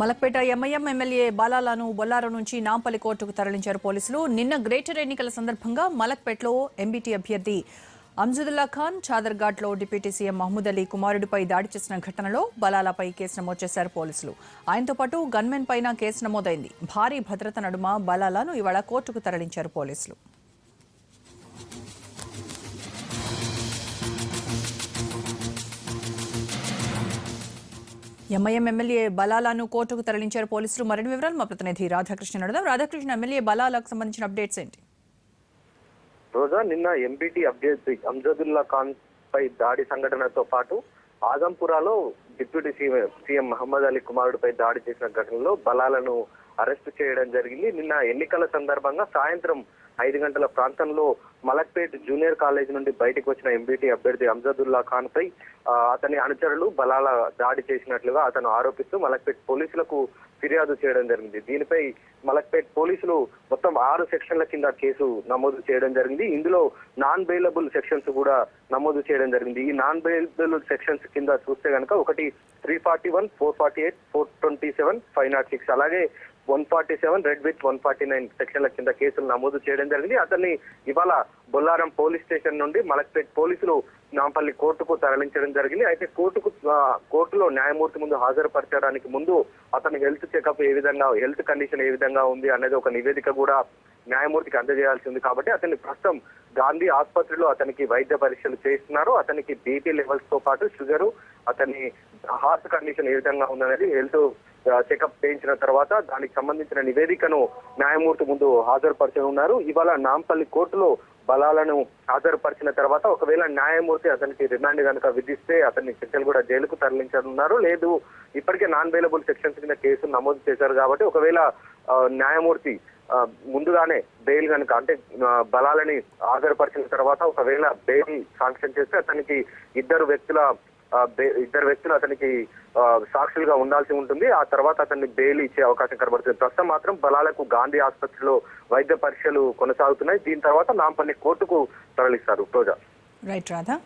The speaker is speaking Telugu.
మలక్పేట ఎంఐఎం ఎమ్మెల్యే బాలాలను బొల్లారం నుంచి నాంపల్లి కోర్టుకు తరలించారు పోలీసులు. నిన్న గ్రేటర్ ఎన్నికల సందర్భంగా మలక్పేటలో ఎంబీటీ అభ్యర్థి అంజదుల్లా ఖాన్ చాదర్ఘాట్లో డిప్యూటీ సీఎం మహమూద్ అలీ కుమారుడిపై దాడి చేసిన ఘటనలో బలాలపై కేసు నమోదు చేశారు పోలీసులు. ఆయనతో పాటు గన్మెన్ పైన కేసు నమోదైంది. భారీ భద్రత నడుమ బలాలను ఇవాళ కోర్టుకు తరలించారు పోలీసులు. ఎంఐఎం ఎమ్మెల్యే బలాలను కోర్టుకు తరలించారు పోలీసులు. మరిన్ని వివరాలు మా ప్రతినిధి రాధాకృష్ణ అడుగుదాం. రాధాకృష్ణ, ఎమ్మెల్యే బలాలకు సంబంధించిన అప్డేట్స్ ఏంటి? రోజా, నిన్న ఎంపీటీ అభ్యర్థి అంజదుల్లా ఖాన్ పై దాడి సంఘటనతో పాటు ఆజంపురాలో డిప్యూటీ సీఎం మహమ్మద్ అలీ కుమారుడిపై దాడి చేసిన ఘటనలో బలాలను అరెస్టు చేయడం జరిగింది. నిన్న ఎన్నికల సందర్భంగా సాయంత్రం 5 గంటల ప్రాంతంలో మలక్పేట్ జూనియర్ కాలేజ్ నుండి బయటకు వచ్చిన ఎంపీటీ అభ్యర్థి అంజదుల్లా ఖాన్ పై అతని అనుచరులు బలాల దాడి చేసినట్లుగా అతను ఆరోపిస్తూ మలక్పేట్ పోలీసులకు ఫిర్యాదు చేయడం జరిగింది. దీనిపై మలక్పేట్ పోలీసులు మొత్తం 6 సెక్షన్ల కింద కేసు నమోదు చేయడం జరిగింది. ఇందులో నాన్ బెయిలబుల్ సెక్షన్స్ కూడా నమోదు చేయడం జరిగింది. ఈ నాన్ బెయిలబుల్ సెక్షన్స్ కింద చూస్తే కనుక ఒకటి 341, 448, 427, 506 అలాగే 147, రెడ్ విత్ 149 సెక్షన్ల కింద కేసులు నమోదు చేయడం జరిగింది. అతన్ని ఇవాళ బొల్లారం పోలీస్ స్టేషన్ నుండి మలక్పేట్ పోలీసులు నాంపల్లి కోర్టుకు తరలించడం జరిగింది. అయితే కోర్టులో న్యాయమూర్తి ముందు హాజరుపరచడానికి ముందు అతని హెల్త్ చెకప్ హెల్త్ కండిషన్ ఏ విధంగా ఉంది అనేది ఒక నివేదిక కూడా న్యాయమూర్తికి అందజేయాల్సి ఉంది. కాబట్టి అతన్ని ప్రస్తుతం గాంధీ ఆసుపత్రిలో అతనికి వైద్య పరీక్షలు చేస్తున్నారు. అతనికి బీపీ లెవెల్స్ తో పాటు షుగరు, అతని హార్ట్ కండిషన్ ఏ విధంగా ఉందనేది హెల్త్ చెకప్ చేయించిన తర్వాత దానికి సంబంధించిన నివేదికను న్యాయమూర్తి ముందు హాజరుపరచనున్నారు. ఇవాళ నాంపల్లి కోర్టులో బలాలను హాజరుపరిచిన తర్వాత ఒకవేళ న్యాయమూర్తి అతనికి రిమాండ్ కనుక విధిస్తే అతన్ని చిట్టెలగూడ జైలుకు తరలించనున్నారు. లేదు, ఇప్పటికే నాన్ బెయిలబుల్ సెక్షన్స్ కింద కేసు నమోదు చేశారు కాబట్టి ఒకవేళ న్యాయమూర్తి ముందుగానే బెయిల్ కనుక అంటే బలాలని హాజరుపరిచిన తర్వాత ఒకవేళ బెయిల్ శాంక్షన్ చేస్తే అతనికి ఇద్దరు వ్యక్తులు అతనికి సాక్షులుగా ఉండాల్సి ఉంటుంది. ఆ తర్వాత అతన్ని బెయిల్ ఇచ్చే అవకాశం కనబడుతుంది. ప్రస్తుతం మాత్రం బలాలకు గాంధీ ఆసుపత్రిలో వైద్య పరీక్షలు కొనసాగుతున్నాయి. దీని తర్వాత నాంపల్లి కోర్టుకు తరలిస్తారు. రోజా. రైట్ రాధా.